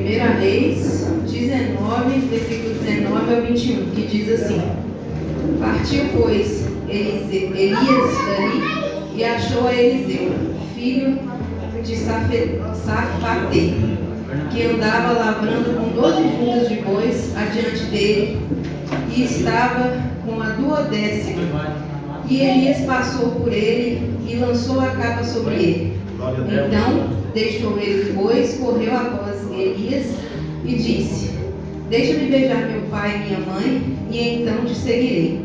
1 Reis 19, versículo 19 ao 21, que diz assim: Partiu, pois, Elias dali e achou a Eliseu, filho de Safate, que andava lavrando com 12 juntas de bois adiante dele, e estava com a 12ª. E Elias passou por ele e lançou a capa sobre ele. Então deixou ele os bois, correu após Elias e disse: Deixa-me beijar meu pai e minha mãe, e então te seguirei.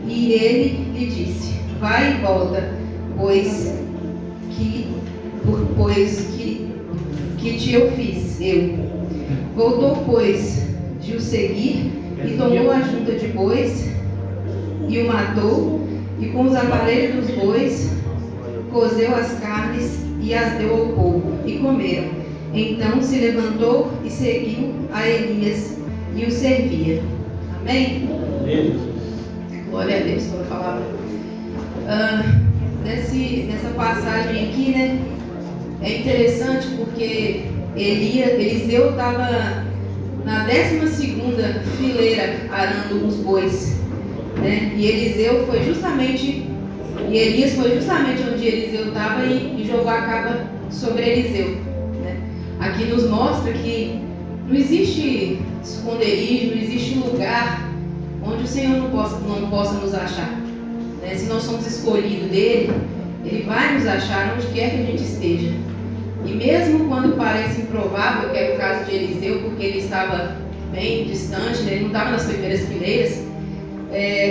E ele lhe disse: Vai e volta, pois que te eu fiz eu. Voltou, pois, de o seguir, e tomou a junta de bois, e o matou, e com os aparelhos dos bois, cozeu as carnes, e as deu ao povo, e comeram. Então se levantou e seguiu a Elias, e o servia. Amém? Glória a Deus pela palavra. Nessa passagem aqui, né, é interessante porque Eliseu estava na 12ª fileira arando os bois, né? E Elias foi justamente onde Eliseu estava e jogou a capa sobre Eliseu, né? Aqui nos mostra que não existe esconderijo, não existe lugar onde o Senhor não possa nos achar, né? Se nós somos escolhidos dele, ele vai nos achar onde quer que a gente esteja. E mesmo quando parece improvável, que é o caso de Eliseu, porque ele estava bem distante, né? Ele não estava nas primeiras fileiras,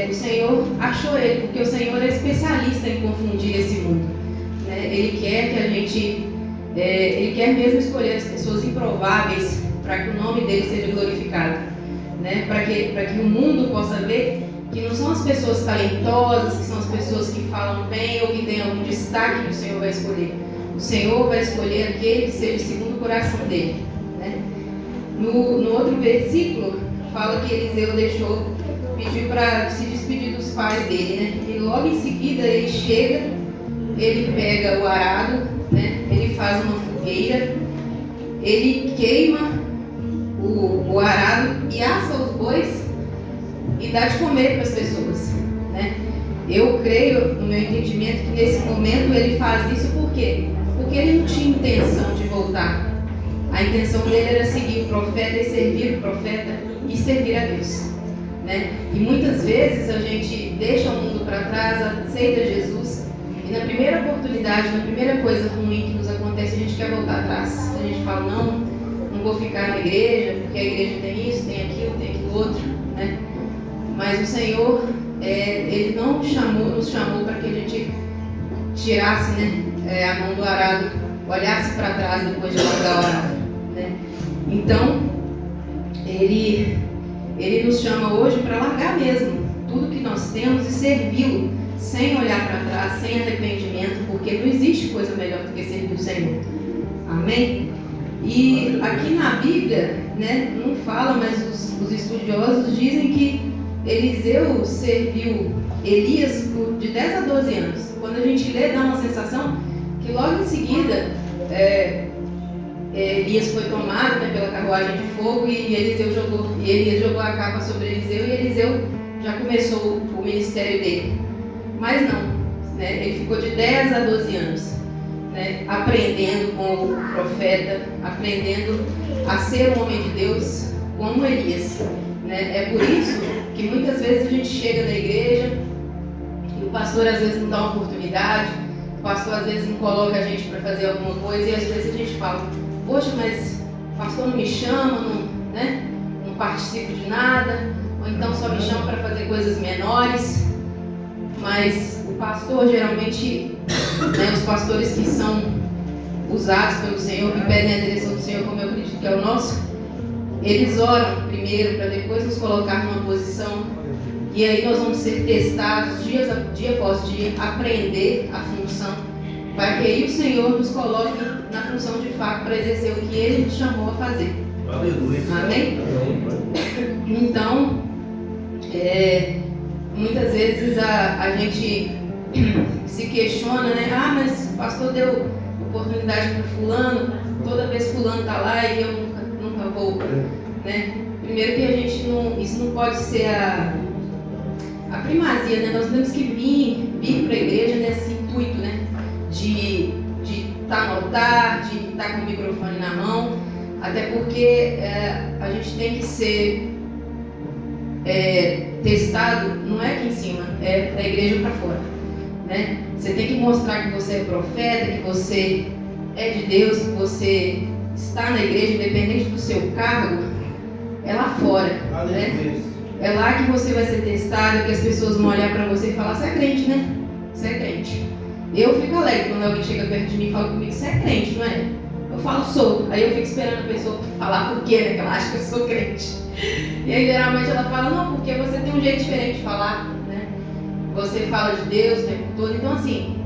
o Senhor achou ele, porque o Senhor é especialista em confundir esse mundo, né? Ele quer que a gente, ele quer mesmo escolher as pessoas improváveis para que o nome dele seja glorificado, né? Para que o mundo possa ver que não são as pessoas talentosas, que são as pessoas que falam bem ou que têm algum destaque que o Senhor vai escolher. O Senhor vai escolher aquele que seja segundo o coração dele, né? No outro versículo fala que Eliseu pediu para se despedir dos pais dele, né? E logo em seguida ele chega, ele pega o arado, né? Ele faz uma fogueira, ele queima o arado e assa os bois e dá de comer para as pessoas, né? Eu creio, no meu entendimento, que nesse momento ele faz isso por quê? Porque ele não tinha intenção de voltar. A intenção dele era seguir o profeta e servir o profeta e servir a Deus, né? E muitas vezes a gente deixa o mundo para trás, aceita Jesus, e na primeira oportunidade, na primeira coisa ruim que nos acontece, a gente quer voltar atrás. A gente fala: não vou ficar na igreja, porque a igreja tem isso, tem aquilo outro, né? Mas o Senhor, ele não nos chamou para que a gente tirasse, né, a mão do arado, olhasse para trás depois de largar o arado, né? Então, ele nos chama hoje para largar mesmo tudo que nós temos e servi-lo, sem olhar para trás, sem arrependimento, porque não existe coisa melhor do que servir o Senhor. Amém? E aqui na Bíblia, né, não fala, mas os estudiosos dizem que Eliseu serviu Elias de 10 a 12 anos. Quando a gente lê, dá uma sensação que logo em seguida Elias foi tomado, né, pela carruagem de fogo e Elias jogou a capa sobre Eliseu e Eliseu já começou o ministério dele. Mas não, né, ele ficou de 10 a 12 anos, né, aprendendo com o profeta, aprendendo a ser um homem de Deus como Elias, né? É por isso que muitas vezes a gente chega na igreja e o pastor às vezes não dá uma oportunidade, o pastor às vezes não coloca a gente para fazer alguma coisa e às vezes a gente fala: poxa, mas o pastor não me chama, não participo de nada, ou então só me chama para fazer coisas menores. Mas o pastor geralmente, né, os pastores que são usados pelo Senhor, que pedem a direção do Senhor, como eu acredito que é o nosso, eles oram primeiro para depois nos colocar numa posição, e aí nós vamos ser testados dia após dia, aprender a função, para que aí o Senhor nos coloque na função de fato para exercer o que Ele nos chamou a fazer. Aleluia. Amém? Então, muitas vezes a gente se questiona, né? Ah, mas o pastor deu oportunidade para fulano, toda vez fulano está lá e eu nunca pouco, né? Primeiro que a gente não, isso não pode ser a primazia, né? Nós temos que vir para a igreja nesse intuito, né? De estar no altar, de estar com o microfone na mão, até porque a gente tem que ser testado, não é aqui em cima, é da igreja para fora, né? Você tem que mostrar que você é profeta, que você é de Deus, que você está na igreja, independente do seu cargo, é lá fora, né? É lá que você vai ser testado, que as pessoas vão olhar para você e falar: você é crente, né? Você é crente. Eu fico alegre quando alguém chega perto de mim e fala comigo: você é crente, não é? Eu falo: sou. Aí eu fico esperando a pessoa falar por quê, né? Que ela acha que eu sou crente. E aí geralmente ela fala: não, porque você tem um jeito diferente de falar, né? Você fala de Deus o tempo todo. Então, assim,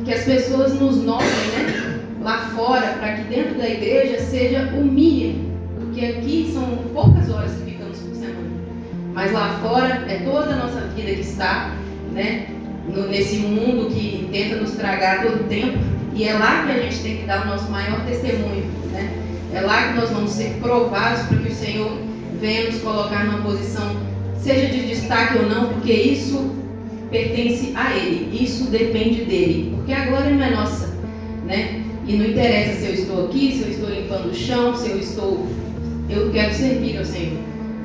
que as pessoas nos notem, né? Lá fora, para que dentro da igreja seja o mínimo. Porque aqui são poucas horas que ficamos por semana. Mas lá fora é toda a nossa vida que está, né? Nesse mundo que tenta nos tragar todo o tempo. E é lá que a gente tem que dar o nosso maior testemunho, né? É lá que nós vamos ser provados para que o Senhor venha nos colocar numa posição, seja de destaque ou não, porque isso pertence a Ele, isso depende dEle, porque a glória não é nossa, né? E não interessa se eu estou aqui, se eu estou limpando o chão, se eu quero servir ao Senhor,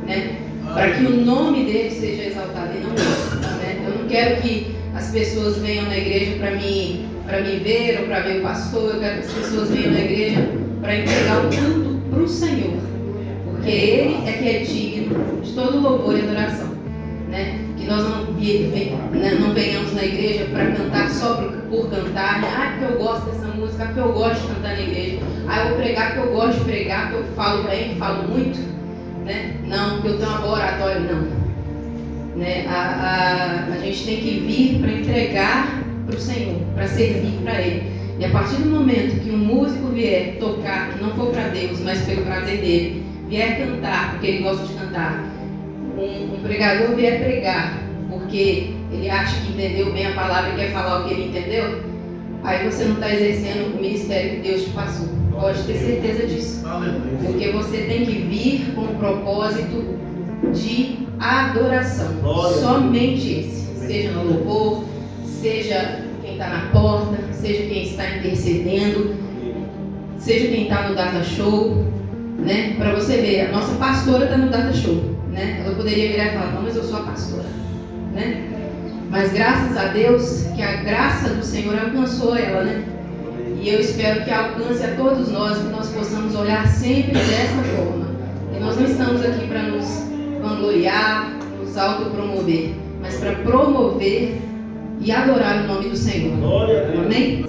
né? Para que o nome dEle seja exaltado e não eu, né? Eu não quero que as pessoas venham na igreja para me ver ou para ver o pastor. Eu quero que as pessoas venham na igreja para entregar o culto para o Senhor, porque Ele é que é digno de todo louvor e adoração, né? Que nós não venhamos na igreja para cantar só por cantar, né? Ah, porque eu gosto dessa música, porque eu gosto de cantar na igreja, ah, eu vou pregar porque eu gosto de pregar, porque eu falo bem, falo muito, né? Não, porque eu tenho uma boa oratória, não. Né? A gente tem que vir para entregar para o Senhor, para servir para Ele. E a partir do momento que um músico vier tocar, que não for para Deus, mas pelo prazer dele, vier cantar porque ele gosta de cantar, um pregador vier pregar porque ele acha que entendeu bem a palavra e quer falar o que ele entendeu, aí você não está exercendo o ministério que Deus te passou. Pode ter certeza disso. Porque você tem que vir com o propósito de adoração. Somente esse. Seja no louvor, seja quem está na porta, seja quem está intercedendo, seja quem está no data show, né? Para você ver, a nossa pastora está no data show, né? Ela poderia virar e falar: não, mas eu sou a pastora, né? Mas graças a Deus que a graça do Senhor alcançou ela, né? E eu espero que alcance a todos nós, que nós possamos olhar sempre dessa forma. E nós não estamos aqui para nos vangloriar, nos autopromover, mas para promover e adorar o nome do Senhor. Amém?